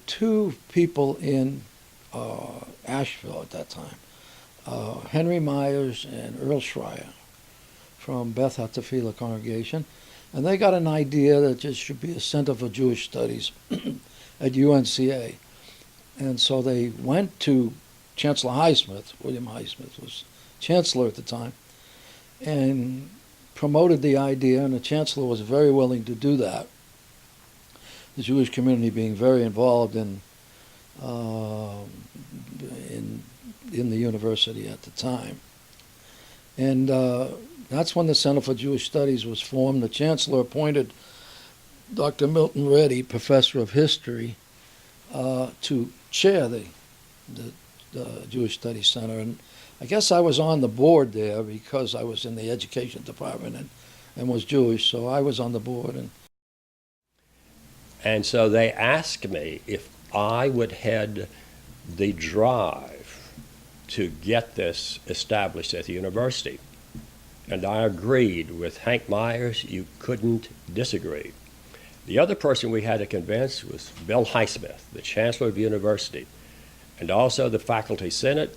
two people in Asheville at that time, Henry Myers and Earl Schreier from Beth Hatzafilah congregation, and they got an idea that there should be a Center for Jewish Studies at UNCA. And so they went to Chancellor Highsmith. William Highsmith was chancellor at the time, and promoted the idea, and the chancellor was very willing to do that. The Jewish community being very involved in the university at the time. And that's when the Center for Jewish Studies was formed. The chancellor appointed Dr. Milton Reddy, professor of history, to chair the Jewish Studies Center. And I guess I was on the board there because I was in the education department and was Jewish, so I was on the board. And so they asked me if I would head the drive to get this established at the university. And I agreed with Hank Myers. You couldn't disagree. The other person we had to convince was Bill Highsmith, the chancellor of the university, and also the faculty senate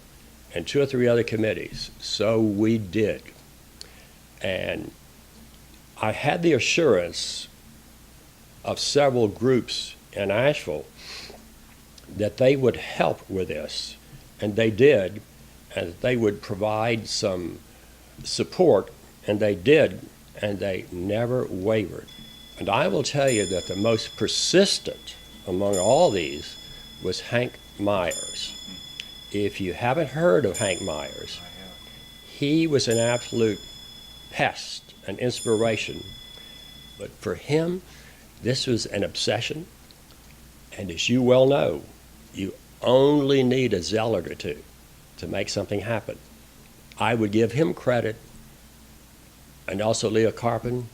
and 2 or 3 other committees. So we did. And I had the assurance of several groups in Asheville that they would help with this, and they did, and they would provide some support, and they did, and they never wavered. And I will tell you that the most persistent among all these was Hank Myers. If you haven't heard of Hank Myers, he was an absolute pest, an inspiration. But for him, this was an obsession. And as you well know, you only need a zealot or two to make something happen. I would give him credit, and also Leo Carpin,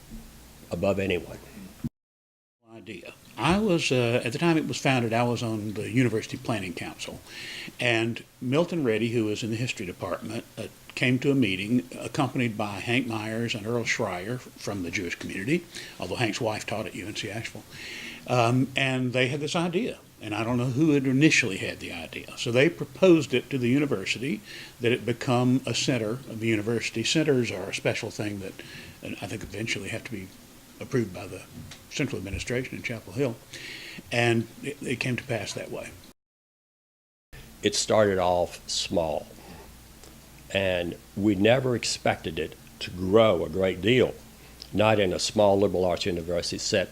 above anyone. Idea. I was, at the time it was founded, I was on the University Planning Council, and Milton Reddy, who was in the history department, came to a meeting accompanied by Hank Myers and Earl Schreier from the Jewish community, although Hank's wife taught at UNC Asheville, and they had this idea, and I don't know who had initially had the idea. So they proposed it to the university that it become a center of the university. Centers are a special thing that I think eventually have to be approved by the central administration in Chapel Hill, and it came to pass that way. It started off small, and we never expected it to grow a great deal, not in a small liberal arts university set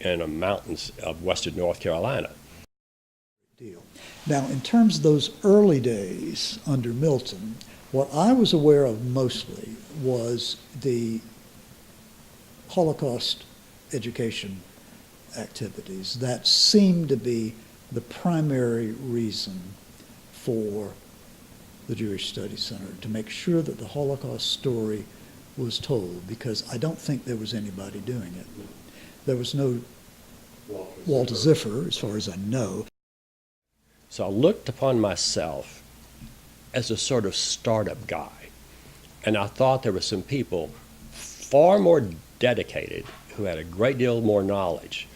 in the mountains of western North Carolina. Now, in terms of those early days under Milton, what I was aware of mostly was the Holocaust education activities. That seemed to be the primary reason for the Jewish Studies Center, to make sure that the Holocaust story was told, because I don't think there was anybody doing it. There was no Walter Ziffer, as far as I know. So I looked upon myself as a sort of startup guy, and I thought there were some people far more dedicated, who had a great deal more knowledge,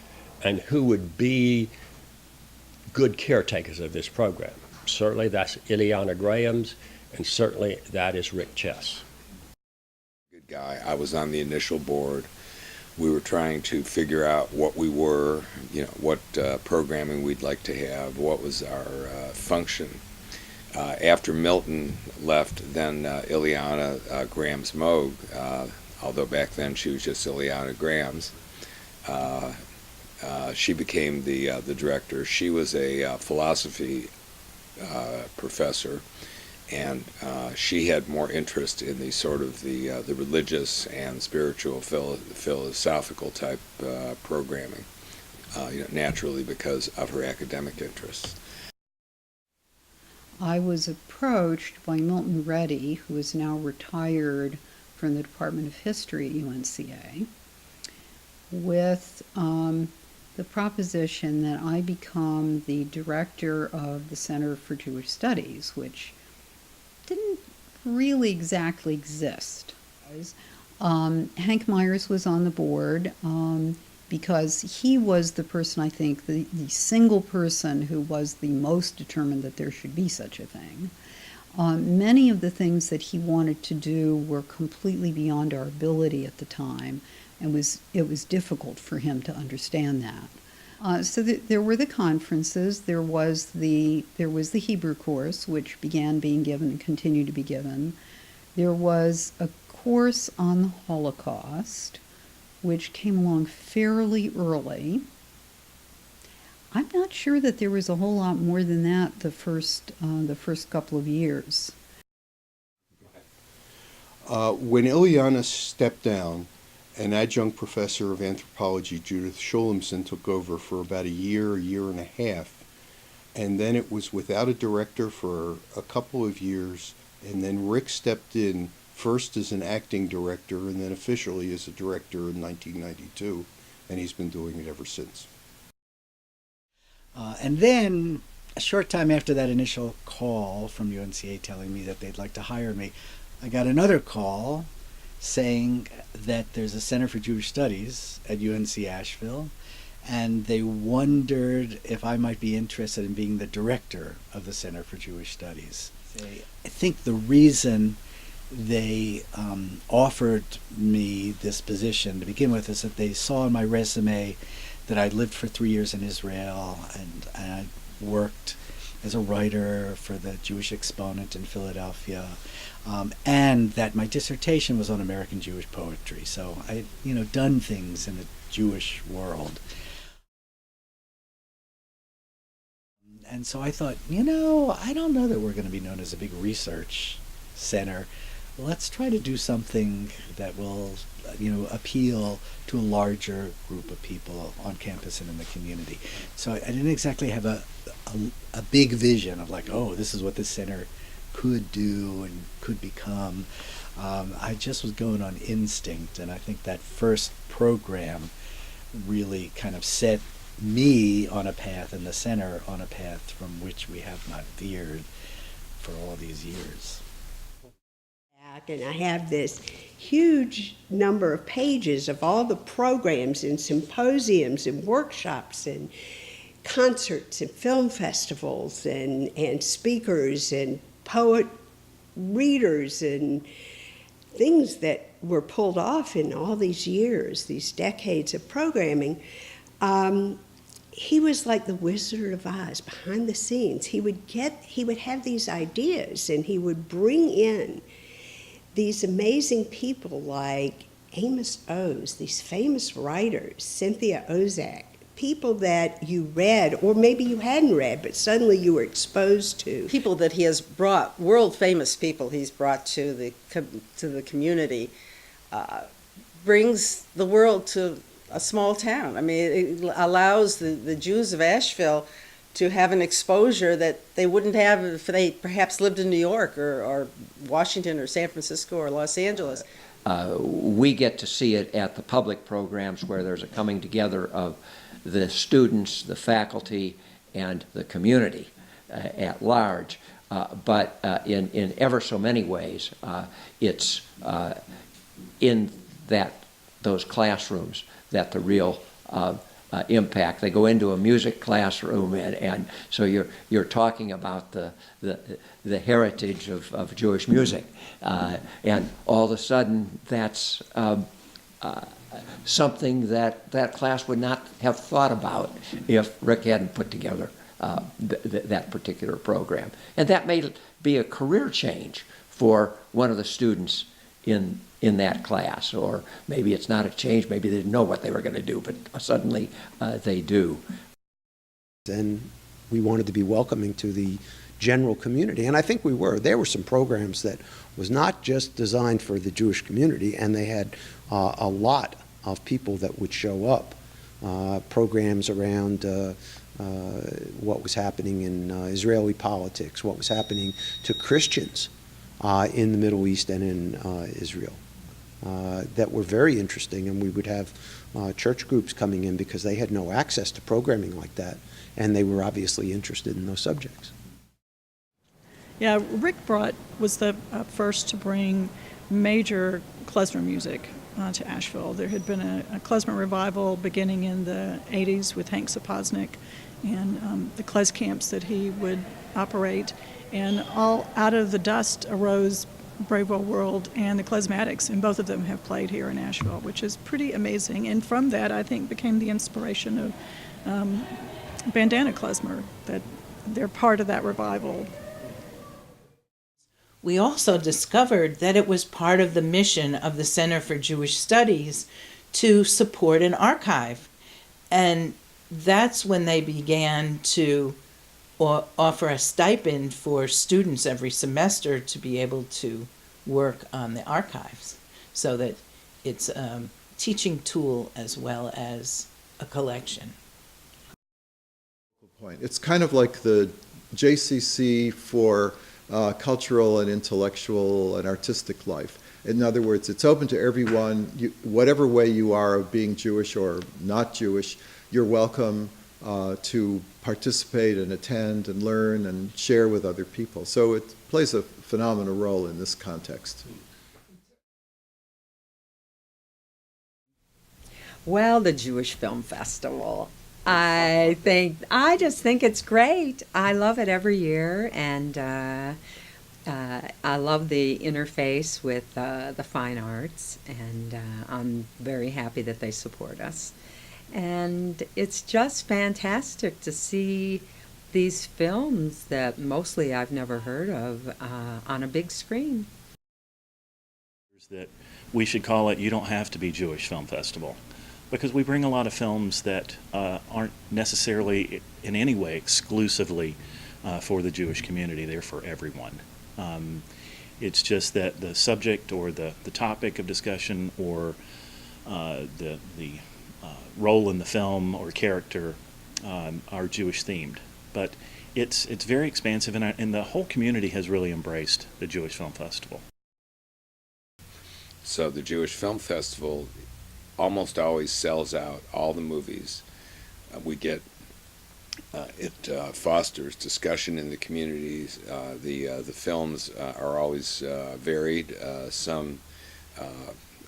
and who would be good caretakers of this program. Certainly that's Ileana Graham's, and certainly that is Rick Chess. Good guy. I was on the initial board. We were trying to figure out what we were, what programming we'd like to have, what was our function. After Milton left, then Ileana Graham's Moog, although back then she was just Ileana Graham's, she became the director. She was a philosophy professor, and she had more interest in the sort of the religious and spiritual philosophical type programming, naturally because of her academic interests. I was approached by Milton Reddy, who is now retired from the Department of History at UNCA, with the proposition that I become the director of the Center for Jewish Studies, which didn't really exactly exist. Hank Myers was on the board. because he was the person, I think, the single person who was the most determined that there should be such a thing. Many of the things that he wanted to do were completely beyond our ability at the time, and it was difficult for him to understand that. So there were the conferences. There was the Hebrew course, which began being given and continued to be given. There was a course on the Holocaust, which came along fairly early. I'm not sure that there was a whole lot more than that the first couple of years. When Ileana stepped down, an adjunct professor of anthropology, Judith Schulemson, took over for about a year and a half. And then it was without a director for a couple of years. And then Rick stepped in first as an acting director and then officially as a director in 1992. And he's been doing it ever since. And then a short time after that initial call from UNCA telling me that they'd like to hire me, I got another call saying that there's a Center for Jewish Studies at UNC Asheville, and they wondered if I might be interested in being the director of the Center for Jewish Studies. I think the reason they offered me this position to begin with is that they saw in my resume that I lived for 3 years in Israel, and I worked as a writer for the Jewish Exponent in Philadelphia, and that my dissertation was on American Jewish poetry. So I, done things in the Jewish world. And so I thought, I don't know that we're going to be known as a big research center. Let's try to do something that will, appeal to a larger group of people on campus and in the community. So I didn't exactly have a big vision of like, oh, this is what this center could do and could become. I just was going on instinct, and I think that first program really kind of set me on a path and the center on a path from which we have not veered for all these years. And I have this huge number of pages of all the programs and symposiums and workshops and concerts and film festivals and speakers and poet readers and things that were pulled off in all these years, these decades of programming. He was like the Wizard of Oz behind the scenes. He would have these ideas, and he would bring in these amazing people like Amos Oz, these famous writers, Cynthia Ozak, people that you read, or maybe you hadn't read, but suddenly you were exposed to. People that he has brought, world-famous people he's brought to the community, brings the world to a small town. I mean, it allows the Jews of Asheville to have an exposure that they wouldn't have if they perhaps lived in New York or Washington or San Francisco or Los Angeles. We get to see it at the public programs where there's a coming together of the students, the faculty, and the community at large. But in ever so many ways, it's in those classrooms that the real impact. They go into a music classroom, and so you're talking about the heritage of Jewish music, and all of a sudden that's something that class would not have thought about if Rick hadn't put together that particular program, and that may be a career change for one of the students in that class, or maybe it's not a change, maybe they didn't know what they were going to do, but suddenly they do. And we wanted to be welcoming to the general community, and I think we were. There were some programs that was not just designed for the Jewish community, and they had a lot of people that would show up. Programs around what was happening in Israeli politics, what was happening to Christians in the Middle East and in Israel. That were very interesting, and we would have church groups coming in because they had no access to programming like that, and they were obviously interested in those subjects. Yeah, Rick was the first to bring major klezmer music to Asheville. There had been a klezmer revival beginning in the 80s with Hank Sapoznik and the klez camps that he would operate. And all out of the dust arose Brave Old World and the Klezmatics, and both of them have played here in Asheville, which is pretty amazing. And from that, I think, became the inspiration of Bandana Klezmer, that they're part of that revival. We also discovered that it was part of the mission of the Center for Jewish Studies to support an archive. And that's when they began to offer a stipend for students every semester to be able to work on the archives, so that it's a teaching tool as well as a collection. It's kind of like the JCC for cultural and intellectual and artistic life. In other words, it's open to everyone. Whatever way you are of being Jewish or not Jewish, you're welcome to participate and attend and learn and share with other people. So it plays a phenomenal role in this context. Well, the Jewish Film Festival. I just think it's great. I love it every year, and I love the interface with the fine arts, and I'm very happy that they support us. And it's just fantastic to see these films that mostly I've never heard of on a big screen. That we should call it You Don't Have to Be Jewish Film Festival, because we bring a lot of films that aren't necessarily in any way exclusively for the Jewish community. They're for everyone. It's just that the subject or the topic of discussion or the role in the film or character are Jewish themed. But it's very expansive, and the whole community has really embraced the Jewish Film Festival. So the Jewish Film Festival almost always sells out all the movies. It fosters discussion in the communities. The films are always varied. Some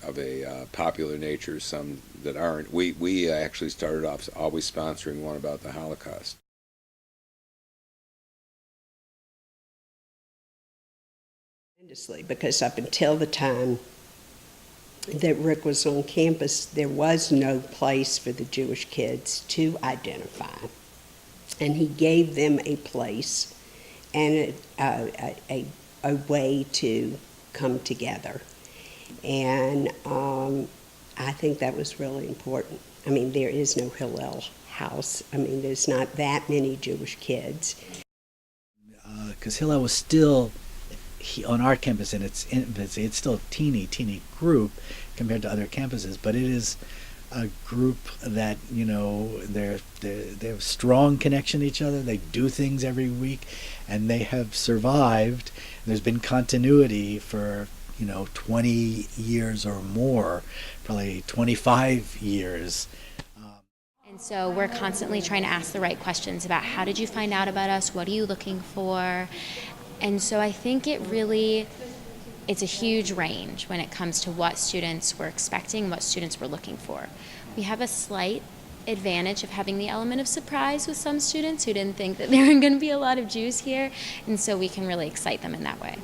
of a popular nature, some that aren't. We actually started off always sponsoring one about the Holocaust. Tremendously, because up until the time that Rick was on campus, there was no place for the Jewish kids to identify. And he gave them a place and a way to come together. And I think that was really important. I mean, there is no Hillel house. I mean, there's not that many Jewish kids. Because Hillel was still on our campus in its infancy. It's still a teeny group compared to other campuses, but it is a group that, you know, they have strong connection to each other. They do things every week, and they have survived. There's been continuity for 20 years or more, probably 25 years. And so we're constantly trying to ask the right questions about how did you find out about us? What are you looking for? And so I think it's a huge range when it comes to what students were expecting, what students were looking for. We have a slight advantage of having the element of surprise with some students who didn't think that there were going to be a lot of Jews here, and so we can really excite them in that way.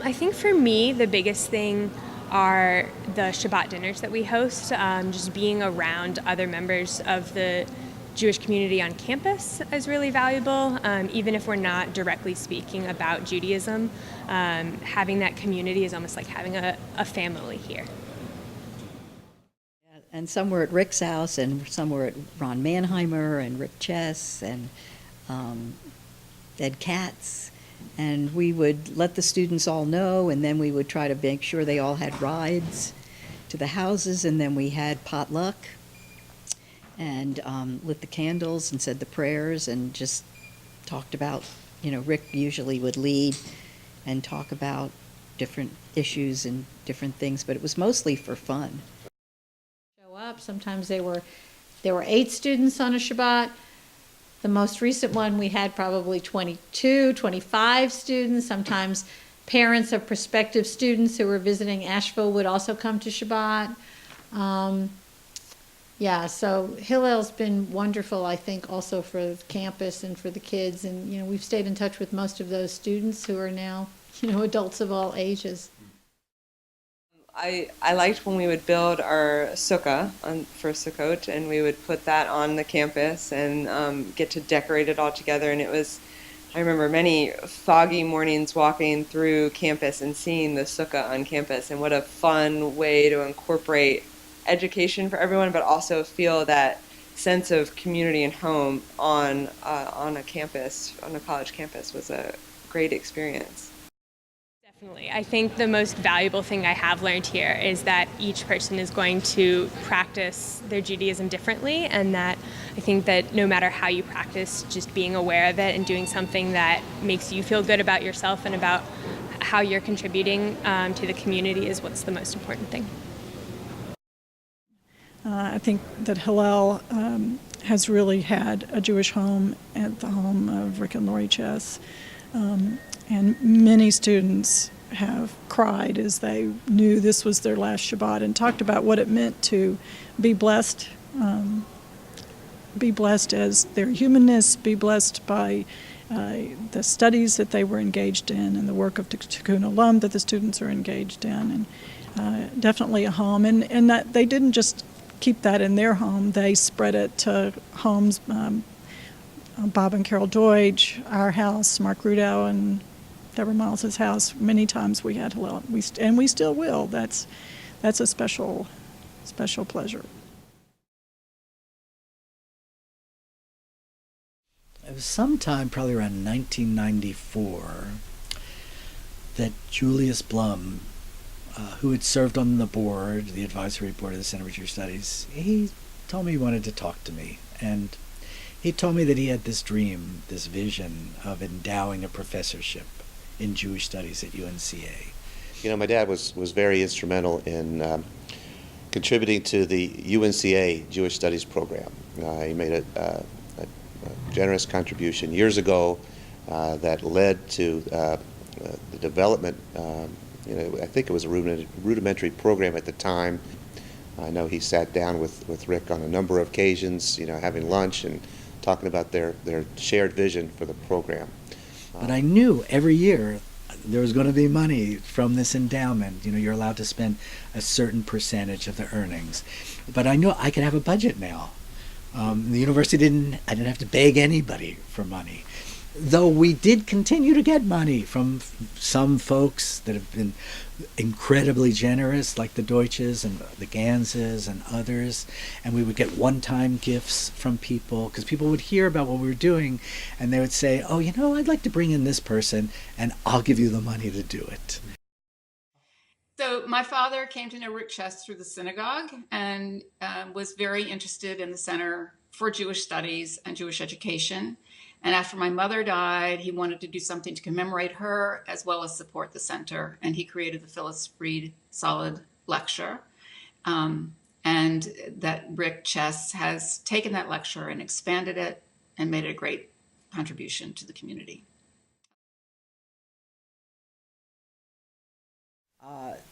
I think for me, the biggest thing are the Shabbat dinners that we host. Just being around other members of the Jewish community on campus is really valuable, even if we're not directly speaking about Judaism. Having that community is almost like having a family here. And some were at Rick's house, and some were at Ron Mannheimer and Rick Chess and Ed Katz. And we would let the students all know, and then we would try to make sure they all had rides to the houses, and then we had potluck and lit the candles and said the prayers and just talked about, Rick usually would lead and talk about different issues and different things, but it was mostly for fun. Show up. Sometimes there were 8 students on a Shabbat. The most recent one we had probably 22, 25 students. Sometimes parents of prospective students who were visiting Asheville would also come to Shabbat. Yeah, so Hillel's been wonderful, I think, also for the campus and for the kids. And, you know, we've stayed in touch with most of those students who are now, you know, adults of all ages. I liked when we would build our sukkah for Sukkot, and we would put that on the campus and get to decorate it all together. And it was, I remember many foggy mornings walking through campus and seeing the sukkah on campus, and what a fun way to incorporate education for everyone, but also feel that sense of community and home on a campus, on a college campus, was a great experience. Definitely. I think the most valuable thing I have learned here is that each person is going to practice their Judaism differently, and that I think that no matter how you practice, just being aware of it and doing something that makes you feel good about yourself and about how you're contributing to the community is what's the most important thing. I think that Hillel has really had a Jewish home at the home of Rick and Lori Chess. And many students have cried as they knew this was their last Shabbat and talked about what it meant to be blessed as their humanness, be blessed by the studies that they were engaged in and the work of Tikkun Olam that the students are engaged in, and definitely a home. And that they didn't just keep that in their home, they spread it to homes, Bob and Carol Deutsch, our house, Mark Rudow and Deborah Miles' house. Many times we had Hillel, and we still will. That's a special pleasure. It was sometime, probably around 1994, that Julius Blum, who had served on the board, the advisory board of the Center for Jewish Studies, he told me he wanted to talk to me. And he told me that he had this dream, this vision of endowing a professorship in Jewish Studies at UNCA. You know, my dad was very instrumental in contributing to the UNCA Jewish Studies program. He made a generous contribution years ago that led to the development. I think it was a rudimentary program at the time. I know he sat down with Rick on a number of occasions, having lunch and talking about their shared vision for the program. But I knew every year there was going to be money from this endowment. You're allowed to spend a certain percentage of the earnings. But I knew I could have a budget now. The university I didn't have to beg anybody for money. Though we did continue to get money from some folks that have been incredibly generous, like the Deutsches and the Ganses and others, and we would get one-time gifts from people, because people would hear about what we were doing, and they would say, oh, I'd like to bring in this person, and I'll give you the money to do it. So my father came to know Rick Chess through the synagogue and was very interested in the Center for Jewish Studies and Jewish Education. And after my mother died, he wanted to do something to commemorate her as well as support the center. And he created the Phyllis Reed Solid Lecture. And that Rick Chess has taken that lecture and expanded it and made it a great contribution to the community.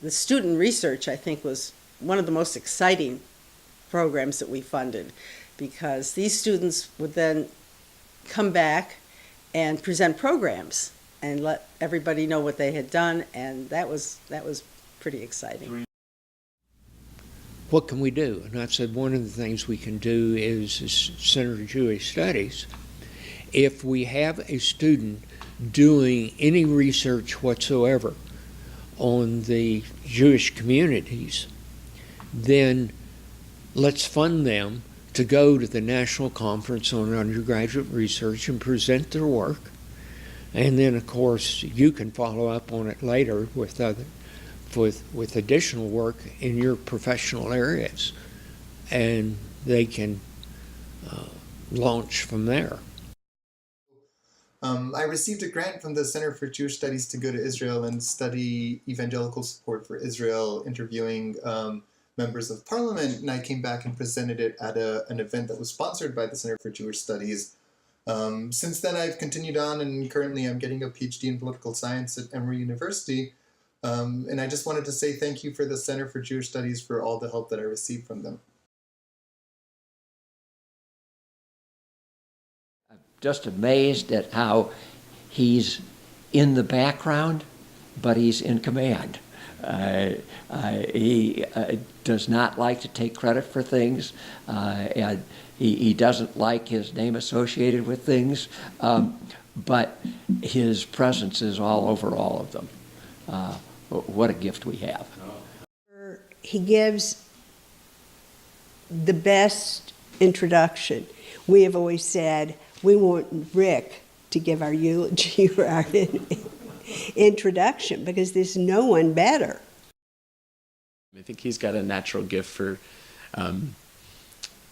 The student research, I think, was one of the most exciting programs that we funded, because these students would then come back and present programs and let everybody know what they had done, and that was pretty exciting. What can we do? And I said one of the things we can do is Center for Jewish Studies. If we have a student doing any research whatsoever on the Jewish communities, then let's fund them to go to the National Conference on Undergraduate Research and present their work. And then, of course, you can follow up on it later with additional work in your professional areas, and they can launch from there. I received a grant from the Center for Jewish Studies to go to Israel and study evangelical support for Israel, interviewing members of parliament, and I came back and presented it at an event that was sponsored by the Center for Jewish Studies Since then, I've continued on, and currently I'm getting a PhD in political science at Emory University. And I just wanted to say thank you for the Center for Jewish Studies for all the help that I received from them. Just amazed at how he's in the background, but he's in command. He does not like to take credit for things, and he doesn't like his name associated with things, but his presence is all over all of them. What a gift we have. He gives the best introduction. We have always said we want Rick to give our eulogy or our introduction because there's no one better. I think he's got a natural gift for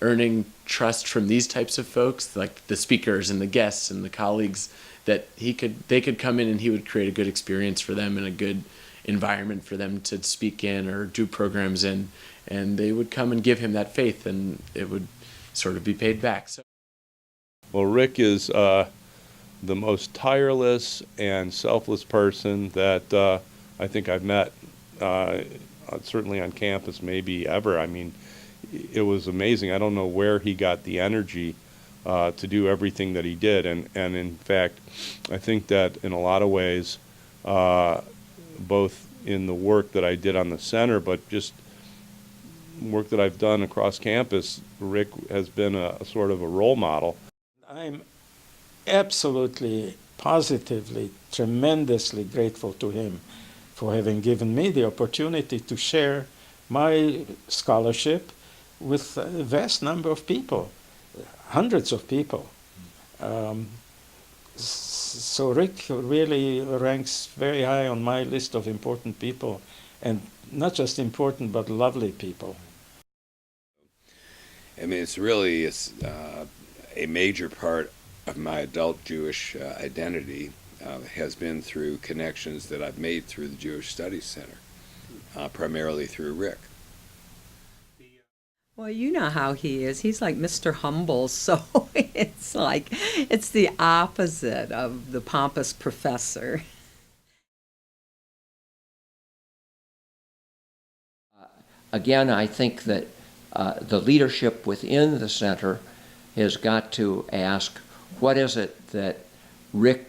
earning trust from these types of folks, like the speakers and the guests and the colleagues, that they could come in and he would create a good experience for them and a good environment for them to speak in or do programs in, and they would come and give him that faith, and it would sort of be paid back. So. Well, Rick is the most tireless and selfless person that I think I've met, certainly on campus, maybe ever. I mean, it was amazing. I don't know where he got the energy to do everything that he did. And in fact, I think that in a lot of ways, both in the work that I did on the center, but just work that I've done across campus, Rick has been a sort of a role model. I'm absolutely, positively, tremendously grateful to him for having given me the opportunity to share my scholarship with a vast number of people, hundreds of people. So Rick really ranks very high on my list of important people, and not just important, but lovely people. I mean, it's really a major part of my adult Jewish identity has been through connections that I've made through the Jewish Studies Center, primarily through Rick. Well, you know how he is. He's like Mr. Humble, so it's the opposite of the pompous professor. Again, I think that the leadership within the center has got to ask, what is it that Rick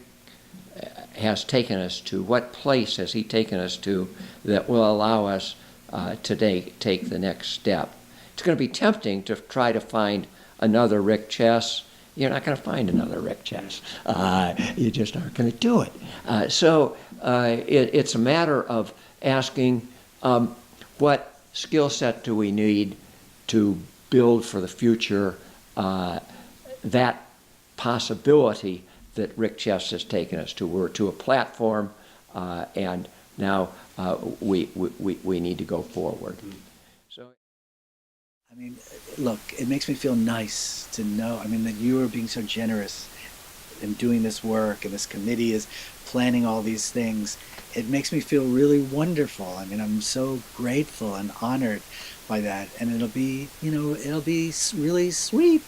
has taken us to? What place has he taken us to that will allow us to take the next step? It's going to be tempting to try to find another Rick Chess. You're not going to find another Rick Chess. You just aren't going to do it. So it's a matter of asking, what skill set do we need to build for the future that possibility that Rick Chess has taken us to. We're to a platform, and now we need to go forward. So, I mean, look, it makes me feel nice to know, I mean, that you are being so generous in doing this work, and this committee is planning all these things. It makes me feel really wonderful. I mean, I'm so grateful and honored by that, and it'll be really sweet,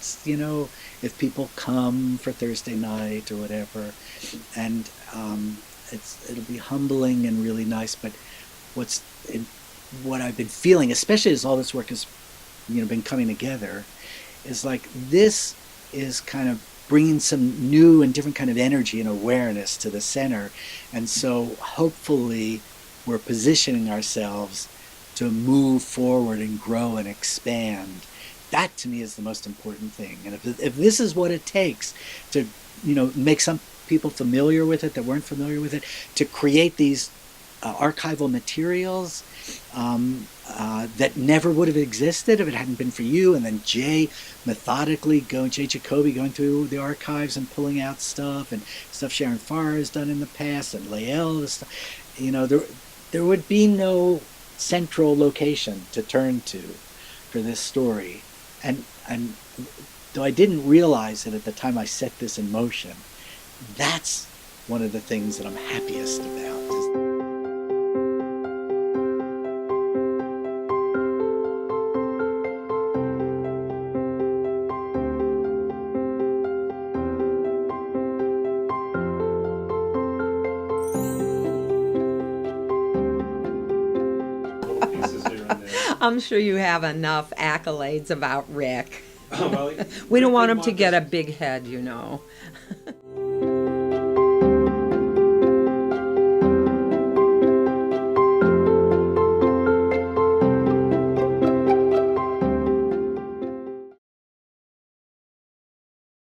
if people come for Thursday night or whatever, and it'll be humbling and really nice. But what I've been feeling, especially as all this work has been coming together, is like this is kind of bringing some new and different kind of energy and awareness to the center, and so hopefully we're positioning ourselves to move forward and grow and expand. That to me is the most important thing. And if this is what it takes to make some people familiar with it that weren't familiar with it, to create these archival materials that never would have existed if it hadn't been for you, and then Jay Jacoby going through the archives and pulling out stuff, and stuff Sharon Farr has done in the past, and Lael, there would be no central location to turn to for this story. And though I didn't realize it at the time I set this in motion, that's one of the things that I'm happiest about. I'm sure you have enough accolades about Rick. Oh, well, We don't Rick want didn't him to want get this- a big head, you know.